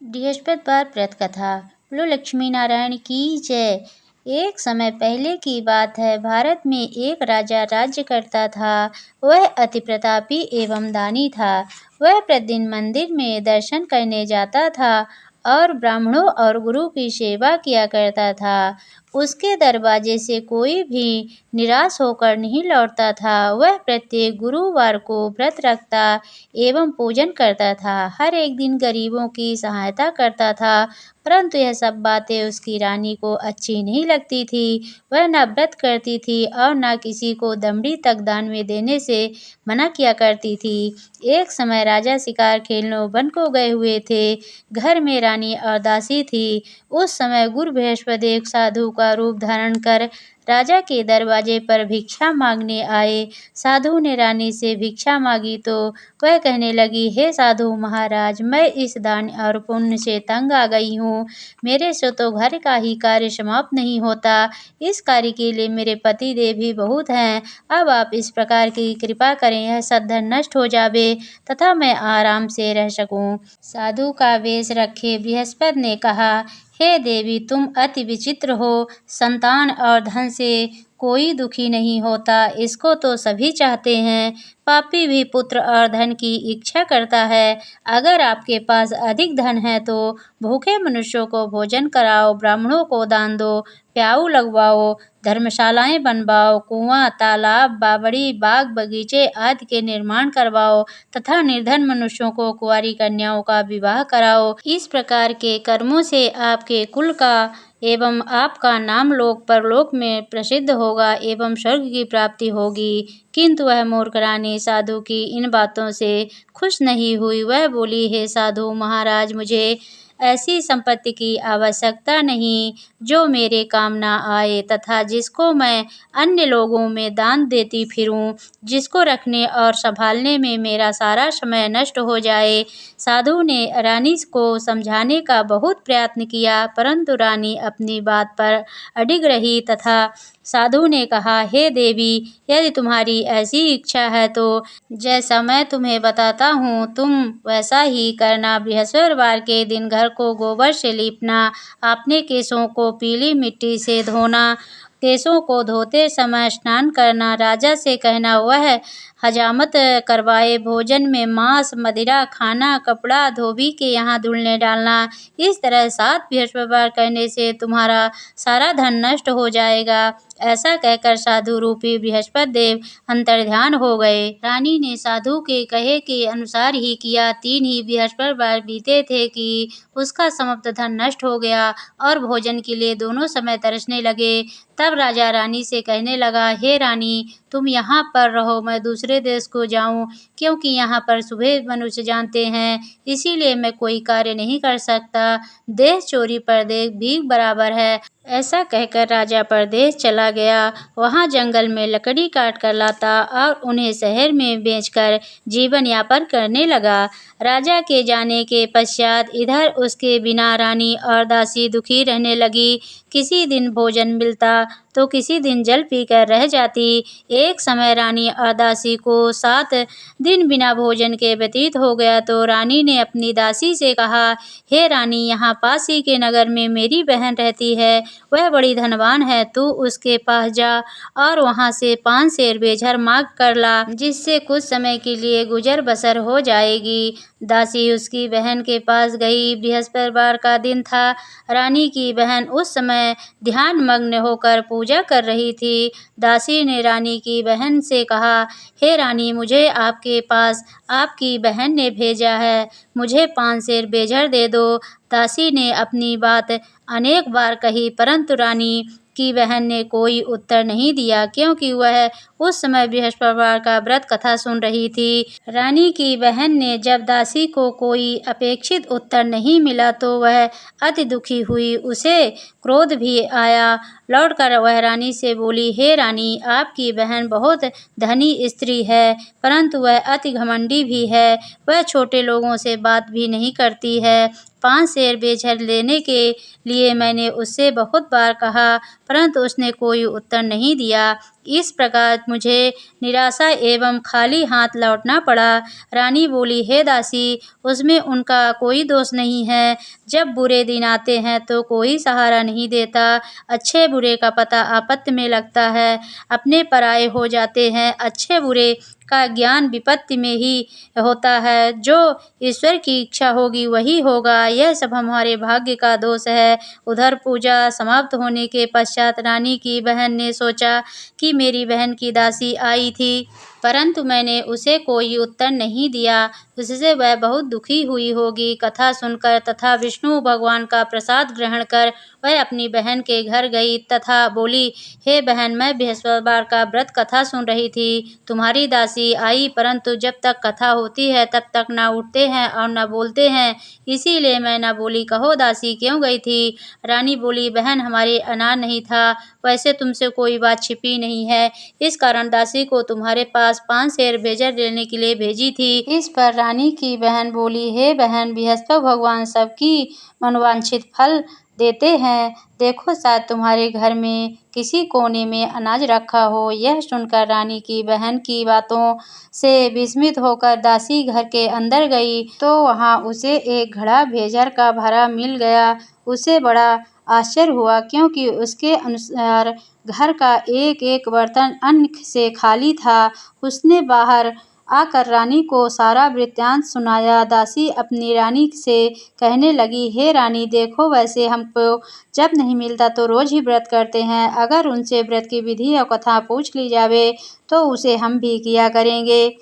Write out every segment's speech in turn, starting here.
बृहस्पतिवार व्रत कथा। बोलो लक्ष्मी नारायण की जय। एक समय पहले की बात है। भारत में एक राजा राज्य करता था। वह अति प्रतापी एवं दानी था। वह प्रतिदिन मंदिर में दर्शन करने जाता था और ब्राह्मणों और गुरु की सेवा किया करता था। उसके दरवाजे से कोई भी निराश होकर नहीं लौटता था। वह प्रत्येक गुरुवार को व्रत रखता एवं पूजन करता था। हर एक दिन गरीबों की सहायता करता था, परंतु यह सब बातें उसकी रानी को अच्छी नहीं लगती थी। वह न व्रत करती थी और न किसी को दमड़ी तक दान में देने से मना किया करती थी। एक समय राजा शिकार खेलने वन को गए हुए थे। घर में रानी और दासी थी। उस समय गुरु बृहस्पति एक साधु का रूप धारण कर राजा के दरवाजे पर भिक्षा मांगने आए। साधु ने रानी से भिक्षा मांगी तो वह कहने लगी, हे साधु महाराज, मैं इस दान और पुण्य से तंग आ गई हूँ। मेरे से तो घर का ही कार्य समाप्त नहीं होता। इस कार्य के लिए मेरे पति देव भी बहुत हैं। अब आप इस प्रकार की कृपा करें, यह सद्धन नष्ट हो जावे तथा मैं आराम से रह सकूं। साधु का वेश रखे बृहस्पति ने कहा, हे देवी, तुम अति विचित्र हो। संतान और धन से कोई दुखी नहीं होता, इसको तो सभी चाहते हैं। पापी भी पुत्र और धन की इच्छा करता है। अगर आपके पास अधिक धन है तो भूखे मनुष्यों को भोजन कराओ, ब्राह्मणों को दान दो, प्याऊ लगवाओ, धर्मशालाएं बनवाओ, कुआं, तालाब, बावड़ी, बाग बगीचे आदि के निर्माण करवाओ तथा निर्धन मनुष्यों को कुंवारी कन्याओं का विवाह कराओ। इस प्रकार के कर्मों से आपके कुल का एवं आपका नाम लोक परलोक में प्रसिद्ध होगा एवं स्वर्ग की प्राप्ति होगी। किंतु वह मूर्ख रानी साधु की इन बातों से खुश नहीं हुई। वह बोली, हे साधु महाराज, मुझे ऐसी संपत्ति की आवश्यकता नहीं जो मेरे काम ना आए तथा जिसको मैं अन्य लोगों में दान देती फिरूं, जिसको रखने और संभालने में मेरा सारा समय नष्ट हो जाए। साधु ने रानी को समझाने का बहुत प्रयत्न किया, परंतु रानी अपनी बात पर अडिग रही तथा साधु ने कहा, हे देवी, यदि तुम्हारी ऐसी इच्छा है तो जैसा मैं तुम्हें बताता हूँ तुम वैसा ही करना। बृहस्पतिवार के दिन घर को गोबर से लीपना, अपने केशों को पीली मिट्टी से धोना, केशों को धोते समय स्नान करना, राजा से कहना वह हजामत करवाए, भोजन में मांस मदिरा खाना, कपड़ा धोबी के यहाँ धुलने डालना। इस तरह 7 बृहस्पतिवार करने से तुम्हारा सारा धन नष्ट हो जाएगा। ऐसा कहकर साधु रूपी बृहस्पति देव अंतर्ध्यान हो गए। रानी ने साधु के कहे के अनुसार ही किया। 3 ही बृहस्पतिवार बीते थे कि उसका समस्त धन नष्ट हो गया और भोजन के लिए दोनों समय तरसने लगे। तब राजा रानी से कहने लगा, हे रानी, तुम यहाँ पर रहो, मैं दूसरे देश को जाऊँ, क्योंकि यहाँ पर सुबह मनुष्य जानते हैं, इसीलिए मैं कोई कार्य नहीं कर सकता। देश चोरी परदेश भीख बराबर है। ऐसा कहकर राजा परदेश चला गया। वहाँ जंगल में लकड़ी काट कर लाता और उन्हें शहर में बेचकर जीवन यापन करने लगा। राजा के जाने के पश्चात इधर उसके बिना रानी और दासी दुखी रहने लगी। किसी दिन भोजन मिलता तो किसी दिन जल पीकर रह जाती। एक समय रानी और दासी को 7 दिन बिना भोजन के व्यतीत हो गया तो रानी ने अपनी दासी से कहा, हे रानी, यहाँ पास ही के नगर में मेरी बहन रहती है, वह बड़ी धनवान है, तू उसके पास जा और वहाँ से 5 सेर बेझर मांग कर ला, जिससे कुछ समय के लिए गुजर बसर हो जाएगी। दासी उसकी बहन के पास गई। बृहस्पतिवार का दिन था। रानी की बहन उस समय ध्यान मग्न होकर पूजा कर रही थी। दासी ने रानी की बहन से कहा, हे रानी, मुझे आपके पास आपकी बहन ने भेजा है, मुझे 5 सेर बेझर दे दो। दासी ने अपनी बात अनेक बार कही, परंतु रानी की बहन ने कोई उत्तर नहीं दिया, क्योंकि वह उस समय बृहस्पतिवार का व्रत कथा सुन रही थी। रानी की बहन ने जब दासी को कोई अपेक्षित उत्तर नहीं मिला तो वह अति दुखी हुई। उसे क्रोध भी आया। लौटकर वह रानी से बोली, हे रानी, आपकी बहन बहुत धनी स्त्री है, परंतु वह अति घमंडी भी है। वह छोटे लोगों से बात भी नहीं करती है। 5 सेर बेझर लेने के लिए मैंने उससे बहुत बार कहा, परंतु उसने कोई उत्तर नहीं दिया। इस प्रकार मुझे निराशा एवं खाली हाथ लौटना पड़ा। रानी बोली, हे दासी, उसमें उनका कोई दोष नहीं है। जब बुरे दिन आते हैं तो कोई सहारा नहीं देता। अच्छे बुरे का पता आपत्ति में लगता है, अपने पराये हो जाते हैं। अच्छे बुरे का ज्ञान विपत्ति में ही होता है। जो ईश्वर की इच्छा होगी वही होगा। यह सब हमारे भाग्य का दोष है। उधर पूजा समाप्त होने के पश्चात रानी की बहन ने सोचा कि मेरी बहन की दासी आई थी, परंतु मैंने उसे कोई उत्तर नहीं दिया, उससे वह बहुत दुखी हुई होगी। कथा सुनकर तथा विष्णु भगवान का प्रसाद ग्रहण कर वह अपनी बहन के घर गई तथा बोली, हे बहन, मैं बृहस्पतिवार का व्रत कथा सुन रही थी। तुम्हारी दासी आई, परंतु जब तक कथा होती है तब तक न उठते हैं और न बोलते हैं, इसीलिए मैं न बोली। कहो दासी क्यों गई थी? रानी बोली, बहन, हमारे अनार नहीं था। वैसे तुमसे कोई बात छिपी नहीं है, इस कारण दासी को तुम्हारे पास 5 सेर भेजा लेने के लिए भेजी थी। इस पर रानी की बहन बोली, हे बहन, बृहस्पति भगवान सबकी मनोवांछित फल देते हैं। देखो, शायद तुम्हारे घर में किसी कोने में अनाज रखा हो। यह सुनकर रानी की बहन की बातों से विस्मित होकर दासी घर के अंदर गई तो वहां उसे एक घड़ा भेजर का भरा मिल गया। उसे बड़ा आश्चर्य हुआ, क्योंकि उसके अनुसार घर का एक एक बर्तन अन्न से खाली था। उसने बाहर आकर रानी को सारा वृत्तांत सुनाया। दासी अपनी रानी से कहने लगी, हे रानी, देखो, वैसे हमको जब नहीं मिलता तो रोज ही व्रत करते हैं। अगर उनसे व्रत की विधि और कथा पूछ ली जावे तो उसे हम भी किया करेंगे।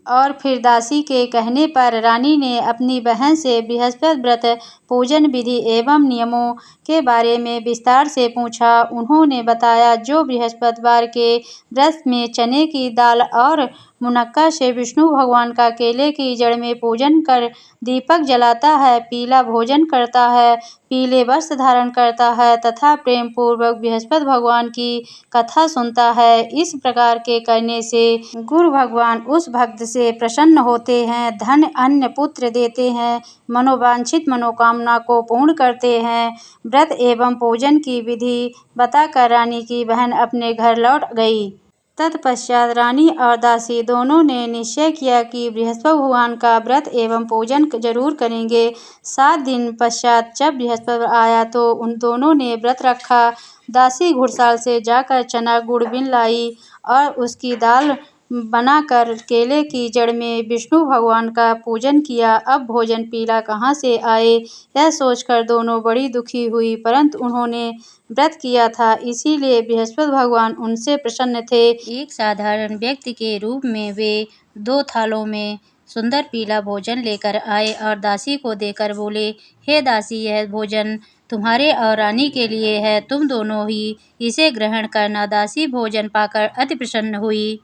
और फिर दासी के कहने पर रानी ने अपनी बहन से बृहस्पति व्रत पूजन विधि एवं नियमों के बारे में विस्तार से पूछा। उन्होंने बताया, जो बृहस्पतिवार के व्रत में चने की दाल और मुनक्का से विष्णु भगवान का केले की जड़ में पूजन कर दीपक जलाता है, पीला भोजन करता है, पीले वस्त्र धारण करता है तथा प्रेम पूर्वक बृहस्पति भगवान की कथा सुनता है। इस प्रकार के करने से गुरु भगवान उस भक्त से प्रसन्न होते हैं, धन अन्न पुत्र देते हैं, मनोवांछित मनोकामना को पूर्ण करते हैं। व्रत एवं पूजन की विधि बताकर रानी की बहन अपने घर लौट गई। तत्पश्चात रानी और दासी दोनों ने निश्चय किया कि बृहस्पति भगवान का व्रत एवं पूजन जरूर करेंगे। 7 दिन पश्चात जब बृहस्पति आया तो उन दोनों ने व्रत रखा। दासी घुड़साल से जाकर चना गुड़ बिन लाई और उसकी दाल बनाकर केले की जड़ में विष्णु भगवान का पूजन किया। अब भोजन पीला कहाँ से आए, यह सोचकर दोनों बड़ी दुखी हुई, परंतु उन्होंने व्रत किया था, इसीलिए बृहस्पति भगवान उनसे प्रसन्न थे। एक साधारण व्यक्ति के रूप में वे 2 थालों में सुंदर पीला भोजन लेकर आए और दासी को देकर बोले, हे दासी, यह भोजन तुम्हारे और रानी के लिए है, तुम दोनों ही इसे ग्रहण करना। दासी भोजन पाकर अति प्रसन्न हुई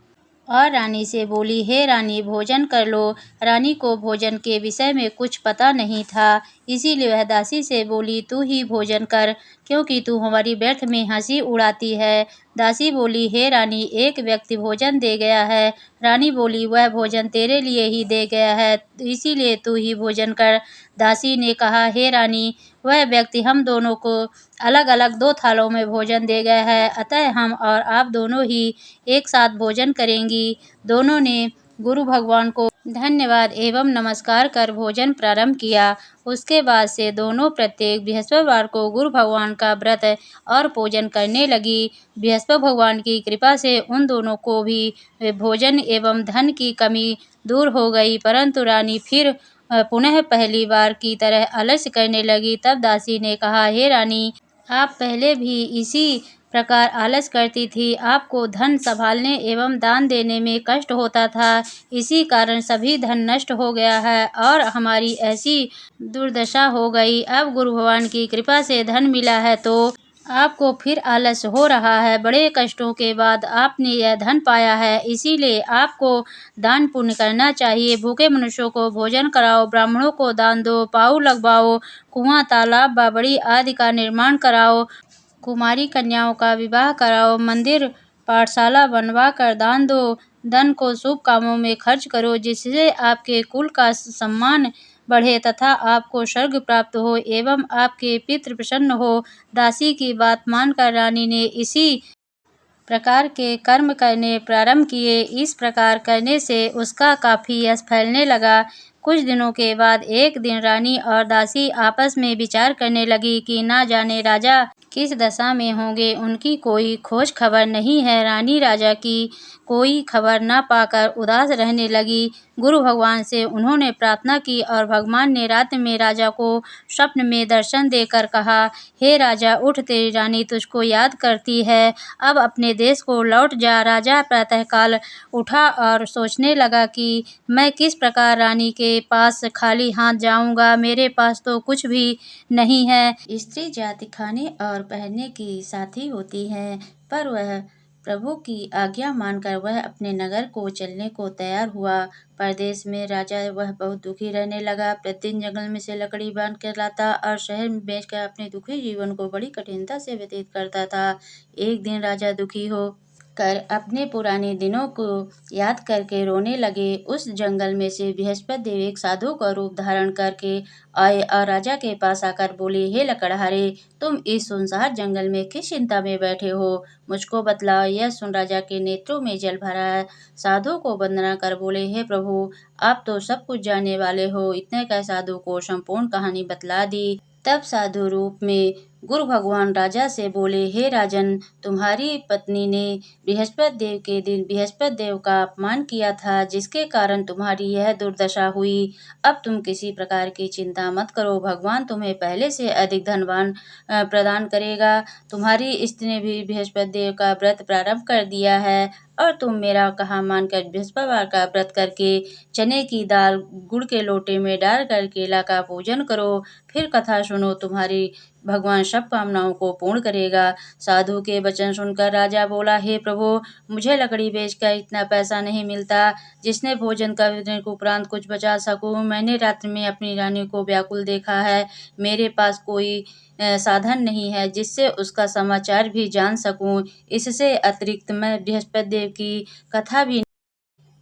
और रानी से बोली, हे रानी, भोजन कर लो। रानी को भोजन के विषय में कुछ पता नहीं था, इसीलिए वह दासी से बोली, तू ही भोजन कर, क्योंकि तू हमारी व्यर्थ में हंसी उड़ाती है। दासी बोली, हे रानी, एक व्यक्ति भोजन दे गया है। रानी बोली, वह भोजन तेरे लिए ही दे गया है, इसीलिए तू ही भोजन कर। दासी ने कहा, हे रानी, वह व्यक्ति हम दोनों को अलग अलग 2 थालों में भोजन दे गया है, अतः हम और आप दोनों ही एक साथ भोजन करेंगी। दोनों ने गुरु भगवान को धन्यवाद एवं नमस्कार कर भोजन प्रारंभ किया। उसके बाद से दोनों प्रत्येक बृहस्पतिवार को गुरु भगवान का व्रत और पूजन करने लगी। बृहस्पति भगवान की कृपा से उन दोनों को भी भोजन एवं धन की कमी दूर हो गई, परंतु रानी फिर पुनः पहली बार की तरह आलस्य करने लगी। तब दासी ने कहा, हे रानी, आप पहले भी इसी प्रकार आलस करती थी। आपको धन संभालने एवं दान देने में कष्ट होता था, इसी कारण सभी धन नष्ट हो गया है और हमारी ऐसी दुर्दशा हो गई। अब गुरु भगवान की कृपा से धन मिला है तो आपको फिर आलस हो रहा है। बड़े कष्टों के बाद आपने यह धन पाया है, इसीलिए आपको दान पुण्य करना चाहिए। भूखे मनुष्यों को भोजन कराओ, ब्राह्मणों को दान दो, पाऊ लगवाओ, कुआं, तालाब, बावड़ी आदि का निर्माण कराओ, कुमारी कन्याओं का विवाह कराओ, मंदिर पाठशाला बनवा कर दान दो, धन को शुभ कामों में खर्च करो, जिससे आपके कुल का सम्मान बढ़े तथा आपको स्वर्ग प्राप्त हो एवं आपके पितृ प्रसन्न हो। दासी की बात मानकर रानी ने इसी प्रकार के कर्म करने प्रारंभ किए। इस प्रकार करने से उसका काफी यश फैलने लगा। कुछ दिनों के बाद एक दिन रानी और दासी आपस में विचार करने लगी कि ना जाने राजा किस दशा में होंगे, उनकी कोई खोज खबर नहीं है। रानी राजा की कोई खबर न पाकर उदास रहने लगी। गुरु भगवान से उन्होंने प्रार्थना की और भगवान ने रात में राजा को स्वप्न में दर्शन देकर कहा, हे राजा उठ, तेरी रानी तुझको याद करती है, अब अपने देश को लौट जा। राजा प्रातःकाल उठा और सोचने लगा कि मैं किस प्रकार रानी के पास खाली हाथ जाऊंगा, मेरे पास तो कुछ भी नहीं है। स्त्री जाति खाने और पहनने की साथी होती है, पर वह प्रभु की आज्ञा मानकर वह अपने नगर को चलने को तैयार हुआ। परदेश में राजा वह बहुत दुखी रहने लगा। प्रतिदिन जंगल में से लकड़ी बांध कर लाता और शहर में बेचकर अपने दुखी जीवन को बड़ी कठिनता से व्यतीत करता था। एक दिन राजा दुखी हो कर अपने पुराने दिनों को याद करके रोने लगे। उस जंगल में से बृहस्पति देव एक साधु का रूप धारण करके आए और राजा के पास आकर बोले, हे लकड़हारे, तुम इस सुनसान जंगल में किस चिंता में बैठे हो, मुझको बतलाओ। यह सुन राजा के नेत्रों में जल भरा। साधु को वंदना कर बोले, हे प्रभु, आप तो सब कुछ जानने वाले हो। इतने कह साधु को संपूर्ण कहानी बतला दी। तब साधु रूप में गुरु भगवान राजा से बोले, हे राजन, तुम्हारी पत्नी ने बृहस्पति देव के दिन बृहस्पति देव का अपमान किया था, जिसके कारण तुम्हारी यह दुर्दशा हुई। अब तुम किसी प्रकार की चिंता मत करो, भगवान तुम्हें पहले से अधिक धनवान प्रदान करेगा। तुम्हारी स्त्री ने भी बृहस्पति देव का व्रत प्रारंभ कर दिया है और तुम मेरा कहा मानकर बृहस्पतिवार का व्रत करके चने की दाल गुड़ के लोटे में डालकर केला का पूजन करो। फिर कथा सुनो, तुम्हारी भगवान सब कामनाओं को पूर्ण करेगा। साधु के वचन सुनकर राजा बोला, हे प्रभु, मुझे लकड़ी बेचकर इतना पैसा नहीं मिलता जिसने भोजन करने के उपरांत कुछ बचा सकूं। मैंने रात्रि में अपनी रानी को व्याकुल देखा है। मेरे पास कोई साधन नहीं है जिससे उसका समाचार भी जान सकूं। इससे अतिरिक्त मैं बृहस्पति देव की कथा भी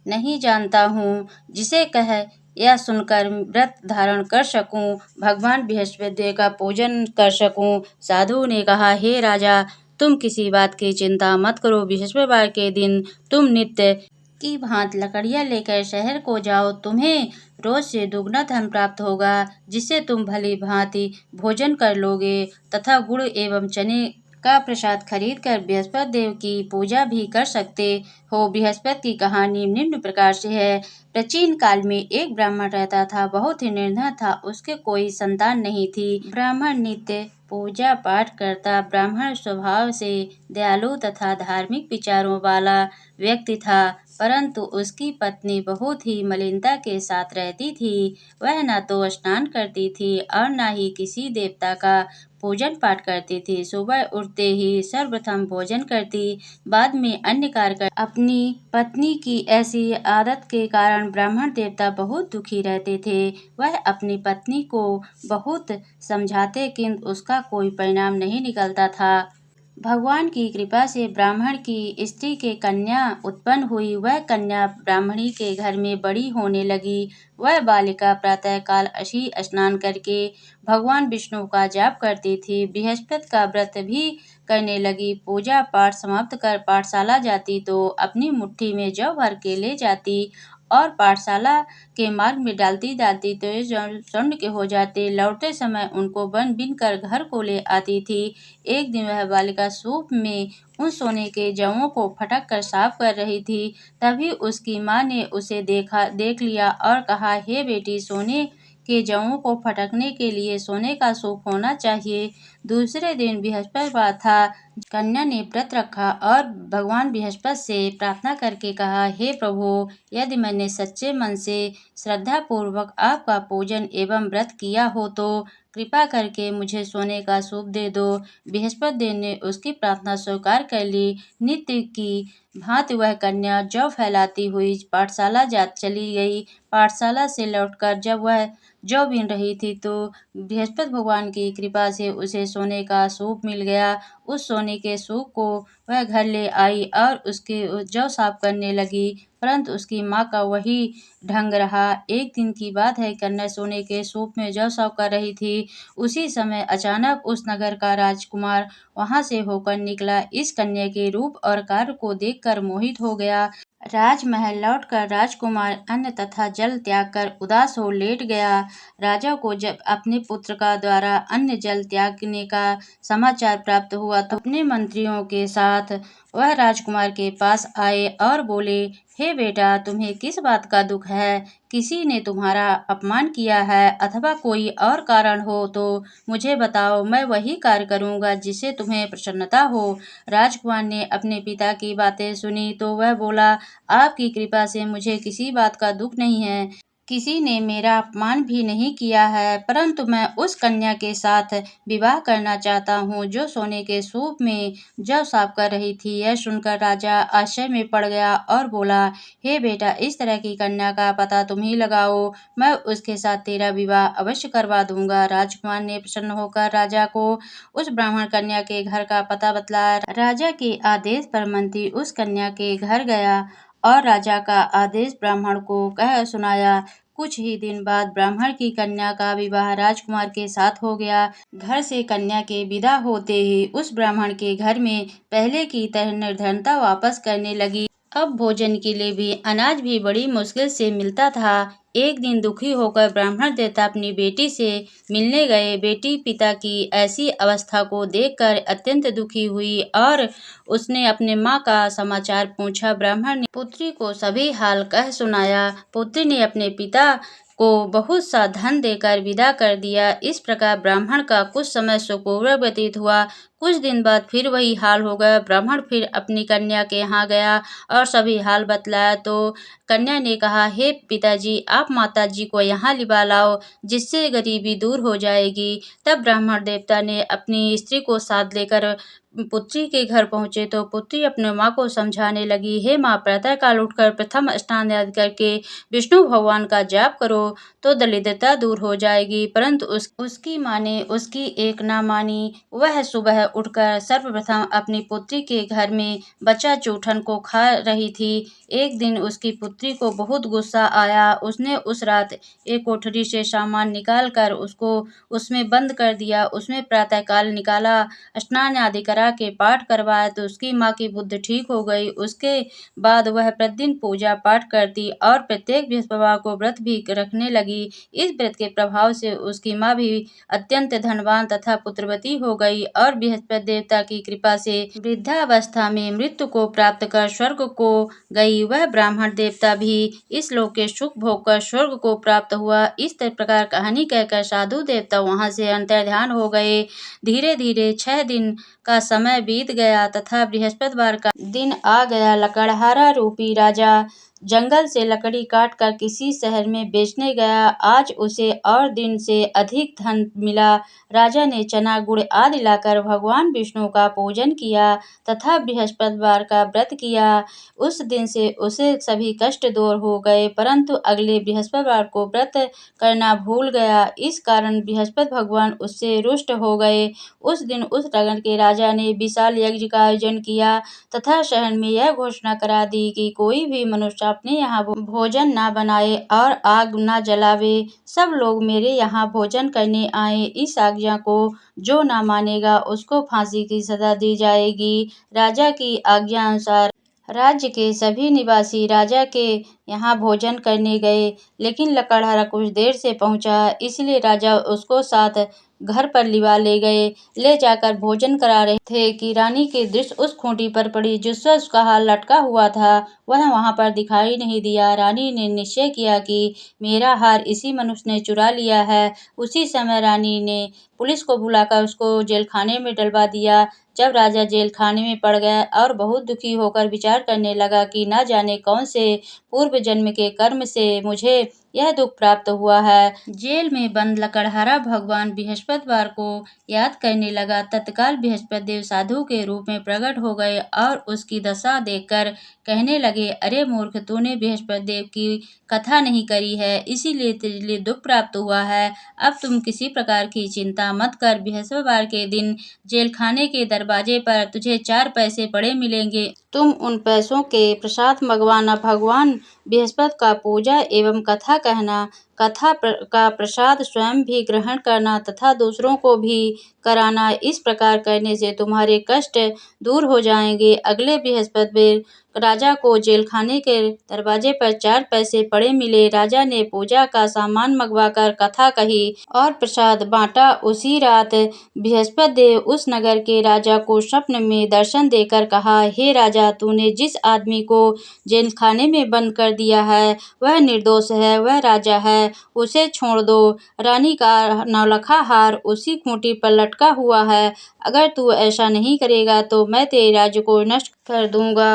नहीं जानता हूँ, जिसे कह या सुनकर व्रत धारण कर सकूं, भगवान बृहस्पति देव का पूजन कर सकूं। साधु ने कहा, हे राजा, तुम किसी बात की चिंता मत करो। बृहस्पतिवार के दिन तुम नित्य की भांति लकड़ियाँ लेकर शहर को जाओ। तुम्हें रोज से दुगना धन प्राप्त होगा, जिससे तुम भली भांति भोजन कर लोगे तथा गुड़ एवं चने का प्रसाद खरीद कर बृहस्पति देव की पूजा भी कर सकते हो। बृहस्पति की कहानी निम्न प्रकार से है। प्राचीन काल में एक ब्राह्मण रहता था, बहुत ही निर्धन था, उसके कोई संतान नहीं थी। ब्राह्मण नित्य पूजा पाठ करता, ब्राह्मण स्वभाव से दयालु तथा धार्मिक विचारों वाला व्यक्ति था, परंतु उसकी पत्नी बहुत ही मलिनता के साथ रहती थी। वह न तो स्नान करती थी और न ही किसी देवता का पूजन पाठ करती थी। सुबह उठते ही सर्वप्रथम भोजन करती, बाद में अन्य कार्य कर। अपनी पत्नी की ऐसी आदत के कारण ब्राह्मण देवता बहुत दुखी रहते थे। वह अपनी पत्नी को बहुत समझाते, किंतु उसका कोई परिणाम नहीं निकलता था। भगवान की कृपा से ब्राह्मण की स्त्री के कन्या उत्पन्न हुई। वह कन्या ब्राह्मणी के घर में बड़ी होने लगी। वह बालिका प्रातःकाल असी स्नान करके भगवान विष्णु का जाप करती थी। बृहस्पति का व्रत भी करने लगी। पूजा पाठ समाप्त कर पाठशाला जाती तो अपनी मुट्ठी में जौ भर के ले जाती और पाठशाला के मार्ग में डालती डालती तो ये स्वर्ण के हो जाते। लौटते समय उनको बन बिन कर घर को ले आती थी। एक दिन वह बालिका सूप में उन सोने के जवों को फटक कर साफ कर रही थी। तभी उसकी माँ ने उसे देख लिया और कहा, हे बेटी, सोने के जवों को फटकने के लिए सोने का सूप होना चाहिए। दूसरे दिन बृहस्पतिवार था। कन्या ने व्रत रखा और भगवान बृहस्पति से प्रार्थना करके कहा, हे प्रभु, यदि मैंने सच्चे मन से श्रद्धा पूर्वक आपका पूजन एवं व्रत किया हो तो कृपा करके मुझे सोने का सूप दे दो। बृहस्पति देव ने उसकी प्रार्थना स्वीकार कर ली। नित्य की भांति वह कन्या जौ फैलाती हुई पाठशाला जा चली गई। पाठशाला से लौटकर जब वह जौ बीन रही थी तो बृहस्पति भगवान की कृपा से उसे सोने का सूप मिल गया। उस सोने के सूप को वह घर ले आई और उसके जौ साफ करने लगी, परंतु उसकी माँ का वही ढंग रहा। एक दिन की बात है, कन्या सोने के सूप में जौ साफ कर रही थी। उसी समय अचानक उस नगर का राजकुमार वहां से होकर निकला। इस कन्या के रूप और कार्य को देखकर मोहित हो गया। राजमहल लौटकर राजकुमार अन्न तथा जल त्याग कर उदास हो लेट गया। राजा को जब अपने पुत्र का द्वारा अन्न जल त्यागने का समाचार प्राप्त हुआ तो अपने मंत्रियों के साथ वह राजकुमार के पास आए और बोले, हे बेटा, तुम्हें किस बात का दुख है? किसी ने तुम्हारा अपमान किया है अथवा कोई और कारण हो तो मुझे बताओ, मैं वही कार्य करूंगा जिससे तुम्हें प्रसन्नता हो। राजकुमार ने अपने पिता की बातें सुनी तो वह बोला, आपकी कृपा से मुझे किसी बात का दुख नहीं है। किसी ने मेरा अपमान भी नहीं किया है, परंतु मैं उस कन्या के साथ विवाह करना चाहता हूँ जो सोने के सूप में जौ साफ कर रही थी। यह सुनकर राजा आश्चर्य में पड़ गया और बोला, हे बेटा, इस तरह की कन्या का पता तुम ही लगाओ, मैं उसके साथ तेरा विवाह अवश्य करवा दूंगा। राजकुमार ने प्रसन्न होकर राजा को उस ब्राह्मण कन्या के घर का पता बतलाया। राजा के आदेश पर मंत्री उस कन्या के घर गया और राजा का आदेश ब्राह्मण को कह सुनाया। कुछ ही दिन बाद ब्राह्मण की कन्या का विवाह राजकुमार के साथ हो गया। घर से कन्या के विदा होते ही उस ब्राह्मण के घर में पहले की तरह निर्धनता वापस करने लगी। अब भोजन के लिए भी अनाज भी बड़ी मुश्किल से मिलता था। एक दिन दुखी होकर ब्राह्मण देवता अपनी बेटी से मिलने गए। बेटी पिता की ऐसी अवस्था को देखकर अत्यंत दुखी हुई और उसने अपने माँ का समाचार पूछा। ब्राह्मण ने पुत्री को सभी हाल कह सुनाया। पुत्री ने अपने पिता को बहुत सा धन देकर विदा कर दिया। इस प्रकार ब्राह्मण का कुछ समय सुखपूर्वक व्यतीत हुआ। कुछ दिन बाद फिर वही हाल हो गया। ब्राह्मण फिर अपनी कन्या के यहाँ गया और सभी हाल बतलाया तो कन्या ने कहा, हे पिताजी, आप माताजी को यहाँ लिवा लाओ, जिससे गरीबी दूर हो जाएगी। तब ब्राह्मण देवता ने अपनी स्त्री को साथ लेकर पुत्री के घर पहुंचे तो पुत्री अपने माँ को समझाने लगी, हे माँ, प्रातःकाल उठकर प्रथम स्नान आदि करके विष्णु भगवान का जाप करो तो दरिद्रता दूर हो जाएगी। परंतु उसकी माँ ने उसकी एक ना मानी। वह सुबह उठकर सर्वप्रथम अपनी पुत्री के घर में बचा चूठन को खा रही थी। एक दिन उसकी पुत्री को बहुत गुस्सा आया। उसने उस रात एक कोठरी से सामान निकाल कर उसको उसमें बंद कर दिया। उसमें प्रातःकाल निकाला, स्नान आदि करा के पाठ करवाया तो उसकी माँ की बुद्धि ठीक हो गई। उसके बाद वह प्रतिदिन पूजा पाठ करती और प्रत्येक बृहस्पतिवार को व्रत भी रखने लगी। इस व्रत के प्रभाव से उसकी माँ भी अत्यंत धनवान तथा पुत्रवती हो गई और बृहस्पति देवता की कृपा से वृद्धावस्था में मृत्यु को प्राप्त कर स्वर्ग को गई। वह ब्राह्मण देवता भी इस लोक के सुख भोग कर स्वर्ग को प्राप्त हुआ। इस प्रकार कहानी कहकर साधु देवता वहां से अंतर्ध्यान हो गए। धीरे धीरे 6 दिन का समय बीत गया तथा बृहस्पतिवार का दिन आ गया। लकड़हारा रूपी राजा जंगल से लकड़ी काटकर किसी शहर में बेचने गया। आज उसे और दिन से अधिक धन मिला। राजा ने चना गुड़ आदि लाकर भगवान विष्णु का पूजन किया तथा बृहस्पतिवार का व्रत किया। उस दिन से उसे सभी कष्ट दूर हो गए, परंतु अगले बृहस्पतिवार को व्रत करना भूल गया। इस कारण बृहस्पति भगवान उससे रुष्ट हो गए। उस दिन उस नगर के राजा ने विशाल यज्ञ का आयोजन किया तथा शहर में यह घोषणा करा दी कि कोई भी मनुष्य अपने यहाँ भोजन न बनाए और आग न जलावे। सब लोग मेरे यहाँ भोजन करने आए। इस आज्ञा को जो न मानेगा उसको फांसी की सजा दी जाएगी। राजा की आज्ञा अनुसार राज्य के सभी निवासी राजा के यहाँ भोजन करने गए, लेकिन लकड़हारा कुछ देर से पहुंचा, इसलिए राजा उसको साथ घर पर लिवा ले गए। ले जाकर भोजन करा रहे थे कि रानी की दृष्टि उस खूंटी पर पड़ी जिससे उसका हार लटका हुआ था। वह वहां पर दिखाई नहीं दिया। रानी ने निश्चय किया कि मेरा हार इसी मनुष्य ने चुरा लिया है। उसी समय रानी ने पुलिस को बुलाकर उसको जेलखाने में डलवा दिया। जब राजा जेल खाने में पड़ गया और बहुत दुखी होकर विचार करने लगा कि न जाने कौन से पूर्व जन्म के कर्म से मुझे यह दुख प्राप्त हुआ है। जेल में बंद लकड़हारा भगवान बृहस्पतिवार को याद करने लगा। तत्काल बृहस्पति देव साधु के रूप में प्रकट हो गए और उसकी दशा देखकर कहने लगे, अरे मूर्ख, तूने बृहस्पति देव की कथा नहीं करी है, इसीलिए तेरे लिए दुख प्राप्त हुआ है। अब तुम किसी प्रकार की चिंता मत कर, बृहस्पतिवार के दिन जेलखाने के दरवाजे पर तुझे 4 पैसे पड़े मिलेंगे। तुम उन पैसों के प्रसाद मंगवाना, भगवान बृहस्पति का पूजा एवं कथा कहना, का प्रसाद स्वयं भी ग्रहण करना तथा दूसरों को भी कराना। इस प्रकार करने से तुम्हारे कष्ट दूर हो जाएंगे। अगले बृहस्पतिवार राजा को जेलखाने के दरवाजे पर 4 पैसे पड़े मिले। राजा ने पूजा का सामान मंगवाकर कथा कही और प्रसाद बांटा। उसी रात बृहस्पति देव उस नगर के राजा को स्वप्न में दर्शन देकर कहा, हे राजा, तूने जिस आदमी को जेलखाने में बंद कर दिया है वह निर्दोष है, वह राजा है, उसे छोड़ दो। रानी का नौलखा हार उसी खूंटी पर लटका हुआ है। अगर तू ऐसा नहीं करेगा तो मैं तेरे राज्य को नष्ट कर दूंगा।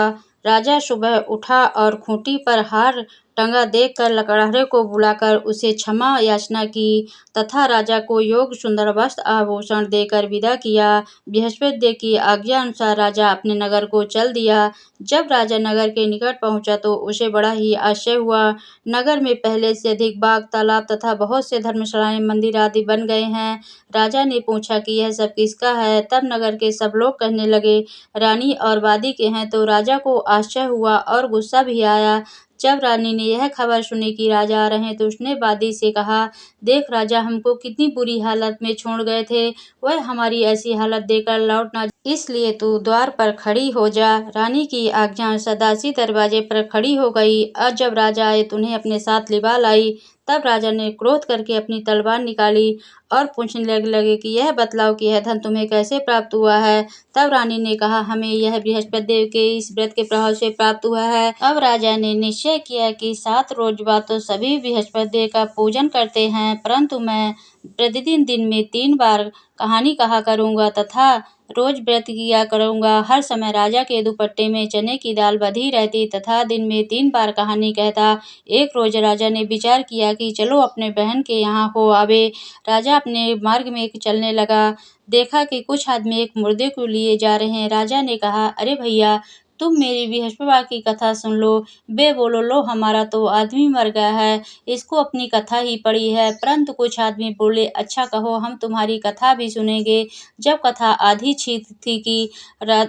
राजा सुबह उठा और खूंटी पर हार टंगा देखकर लकड़हारे को बुलाकर उसे क्षमा याचना की तथा राजा को योग सुंदर वस्त्र आभूषण देकर विदा किया। बृहस्पति देव की आज्ञा अनुसार राजा अपने नगर को चल दिया। जब राजा नगर के निकट पहुंचा तो उसे बड़ा ही आश्चर्य हुआ। नगर में पहले से अधिक बाग, तालाब तथा बहुत से धर्मशालाएं, मंदिर आदि बन गए हैं। राजा ने पूछा कि यह सब किसका है? तब नगर के सब लोग कहने लगे, रानी और वादी के हैं। तो राजा को आश्चर्य हुआ और गुस्सा भी आया। जब रानी ने यह खबर सुनी कि राजा आ रहे हैं तो उसने वादी से कहा, देख राजा हमको कितनी बुरी हालत में छोड़ गए थे, वह हमारी ऐसी हालत देखकर लौट ना, इसलिए तू द्वार पर खड़ी हो जा। रानी की आज्ञा अनुसार दासी दरवाजे पर खड़ी हो गई और जब राजा आए तो उन्हें अपने साथ लिवा लाई। तब राजा ने क्रोध करके अपनी तलवार निकाली और पूछने लगे कि यह बतलाओ कि यह धन तुम्हें कैसे प्राप्त हुआ है। तब रानी ने कहा, हमें यह बृहस्पति देव के इस व्रत के प्रभाव से प्राप्त हुआ है। अब राजा ने निश्चय किया कि 7 रोज बाद तो सभी बृहस्पति देव का पूजन करते हैं, परंतु मैं प्रतिदिन दिन में 3 बार कहानी कहा करूंगा तथा रोज व्रत किया करूंगा। हर समय राजा के दुपट्टे में चने की दाल बंधी रहती तथा दिन में 3 बार कहानी कहता। एक रोज राजा ने विचार किया कि चलो अपने बहन के यहाँ हो आवे। राजा अपने मार्ग में चलने लगा, देखा कि कुछ आदमी एक मुर्दे को लिए जा रहे हैं। राजा ने कहा, अरे भैया, तुम मेरी बृहस्पतिवार की कथा सुन लो। बे बोलो, लो हमारा तो आदमी मर गया है, इसको अपनी कथा ही पड़ी है। परंतु कुछ आदमी बोले, अच्छा कहो, हम तुम्हारी कथा भी सुनेंगे। जब कथा आधी छीत थी कि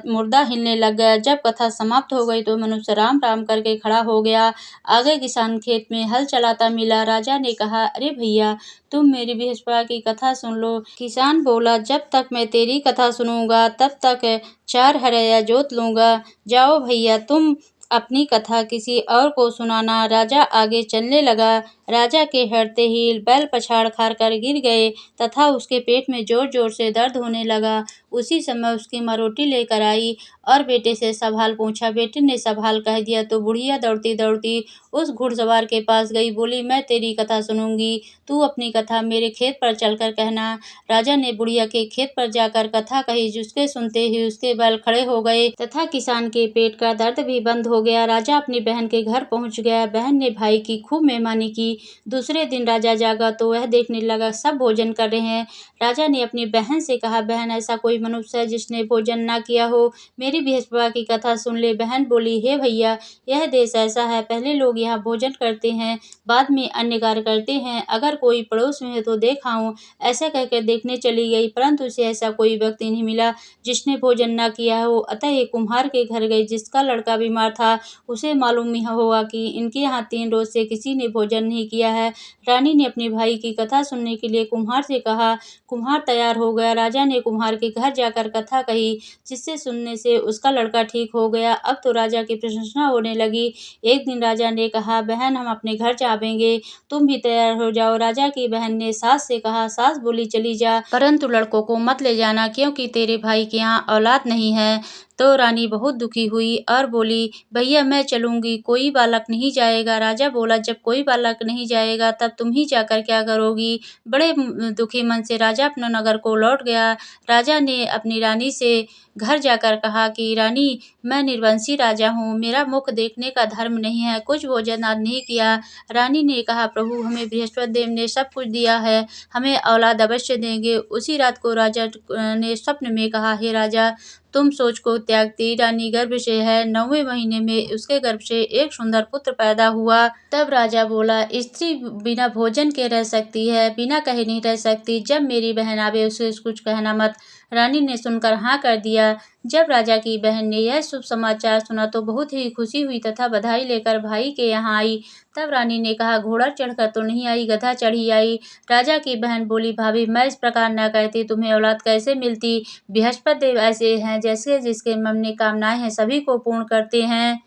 मुर्दा हिलने लग गया। जब कथा समाप्त हो गई तो मनुष्य राम राम करके खड़ा हो गया। आगे किसान खेत में हल चलाता मिला। राजा ने कहा, अरे भैया, तुम मेरी बृहस्पतिवार की कथा सुन लो। किसान बोला, जब तक मैं तेरी कथा सुनूंगा तब तक 4 हरया जोत लूंगा। जाओ भैया, तुम अपनी कथा किसी और को सुनाना। राजा आगे चलने लगा। राजा के हटते ही बैल पछाड़ खाकर गिर गए तथा उसके पेट में जोर जोर से दर्द होने लगा। उसी समय उसकी माँ रोटी लेकर आई और बेटे से सवाल पूछा। बेटे ने सवाल कह दिया तो बुढ़िया दौड़ती दौड़ती उस घुड़सवार के पास गई। बोली, मैं तेरी कथा सुनूंगी, तू अपनी कथा मेरे खेत पर चलकर कहना। राजा ने बुढ़िया के खेत पर जाकर कथा कही, जिसके सुनते ही उसके बैल खड़े हो गए तथा किसान के पेट का दर्द भी बंद हो गया। राजा अपनी बहन के घर पहुंच गया। बहन ने भाई की खूब मेहमानी की। दूसरे दिन राजा जागा तो वह देखने लगा सब भोजन कर रहे हैं। राजा ने अपनी बहन से कहा, बहन, ऐसा कोई मनुष्य है जिसने भोजन ना किया हो? मेरी बृहस्पतिवार की कथा सुन ले। बहन बोली, हे भैया, यह देश ऐसा है, पहले लोग यहाँ भोजन करते हैं, बाद में अन्य कार्य करते हैं। अगर कोई पड़ोस में है तो देखाऊं। ऐसा कहकर देखने चली गई, परंतु उसे ऐसा कोई व्यक्ति नहीं मिला जिसने भोजन ना किया हो। अतः एक कुम्हार के घर गई, जिसका लड़का बीमार था। उसे मालूम हुआ कि इनके यहाँ 3 रोज से किसी ने भोजन नहीं किया है। रानी ने अपने भाई की कथा सुनने के लिए कुम्हार से कहा। कुम्हार तैयार हो गया। राजा ने कुम्हार के घर जाकर कथा कही, जिससे सुनने से उसका लड़का ठीक हो गया। अब तो राजा की प्रशंसा होने लगी। एक दिन राजा ने कहा, बहन, हम अपने घर जाएंगे, तुम भी तैयार हो जाओ। राजा की बहन ने सास से कहा। सास बोली, चली जा, परंतु लड़कों को मत ले जाना, क्योंकि तेरे भाई के यहाँ औलाद नहीं है। तो रानी बहुत दुखी हुई और बोली, भैया, मैं चलूंगी, कोई बालक नहीं जाएगा। राजा बोला, जब कोई बालक नहीं जाएगा तब तुम ही जाकर क्या करोगी? बड़े दुखी मन से राजा अपने नगर को लौट गया। राजा ने अपनी रानी से घर जाकर कहा कि रानी, मैं निर्वंशी राजा हूँ, मेरा मुख देखने का धर्म नहीं है, कुछ भोजन आज नहीं किया। रानी ने कहा, प्रभु, हमें बृहस्पति देव ने सब कुछ दिया है, हमें औलाद अवश्य देंगे। उसी रात को राजा ने स्वप्न में कहा, हे राजा, तुम सोच को त्यागती। रानी गर्भ से है, 9वें महीने में उसके गर्भ से एक सुंदर पुत्र पैदा हुआ। तब राजा बोला, स्त्री बिना भोजन के रह सकती है, बिना कहे नहीं रह सकती। जब मेरी बहन आवे उसे कुछ कहना मत। रानी ने सुनकर हाँ कर दिया। जब राजा की बहन ने यह शुभ समाचार सुना तो बहुत ही खुशी हुई तथा बधाई लेकर भाई के यहाँ आई। तब रानी ने कहा, घोड़ा चढ़कर तो नहीं आई, गधा चढ़ी आई। राजा की बहन बोली, भाभी मैं इस प्रकार न कहती, तुम्हें औलाद कैसे मिलती। बृहस्पति देव ऐसे हैं जैसे जिसके मन में कामनाएं हैं सभी को पूर्ण करते हैं।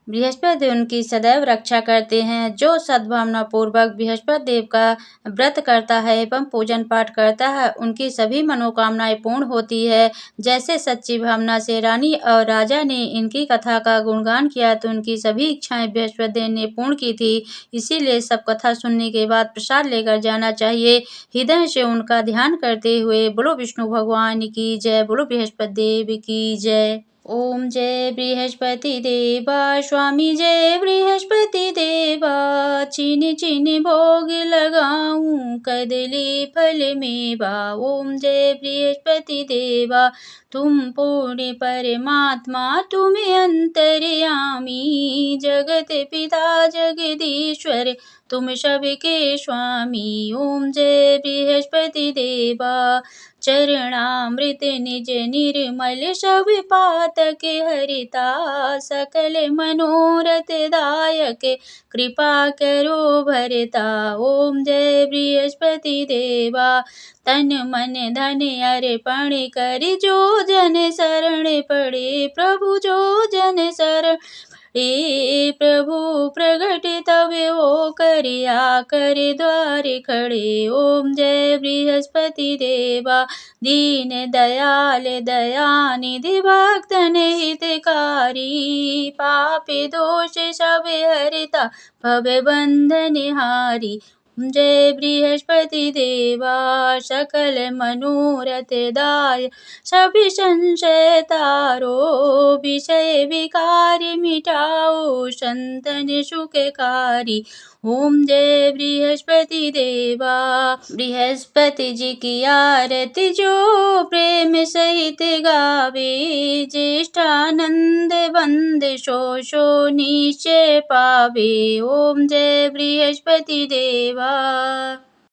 बृहस्पति देव उनकी सदैव रक्षा करते हैं। जो सद्भावना पूर्वक बृहस्पति देव का व्रत करता है एवं पूजन पाठ करता है उनकी सभी मनोकामनाएं पूर्ण होती है। जैसे सच्ची भावना से रानी और राजा ने इनकी कथा का गुणगान किया तो उनकी सभी इच्छाएं बृहस्पति देव ने पूर्ण की थी। इसीलिए सब कथा सुनने के बाद प्रसाद लेकर जाना चाहिए। हृदय से उनका ध्यान करते हुए बोलो विष्णु भगवान की जय, बोलो बृहस्पति देव की जय। ओम जय बृहस्पति देवा स्वामी, जय बृहस्पति देवा। चीनी चीनी भोग लगाऊं कदली फल मेवा। ओम जय बृहस्पति देवा, तुम पूर्ण परमात्मा, तुम्हें अंतर्यामी। जगत पिता जगदीश्वर, तुम सबके स्वामी। ओम जय बृहस्पति देवा, चरणामृत निज निर्मल सब पातक हरिता। सकल मनोरथ दायक, कृपा करो भरता। ओम जय बृहस्पति देवा, तन मन धन अर्पण कर जो जन शरण पड़े। प्रभु जो जन शरण प्रभु प्रगट तब हो कर आकर द्वार खड़े। ओम जय बृहस्पति देवा, दीन दयाल दयानिधि भक्तन हितकारी। पापी दोष सब हरता, भव बंधन हारी। जय बृहस्पति देवा, सकल मनोरथ दाय, सभी संशय तारो। विषय विकार मिटाओ, संतन सुखकारी। ओम जय बृहस्पति देवा, बृहस्पति जी की आरती जो प्रेम सहित गावे। ज्येष्ठानंद बंद सो सो निश्चय पावे। ओम जय बृहस्पति देवा।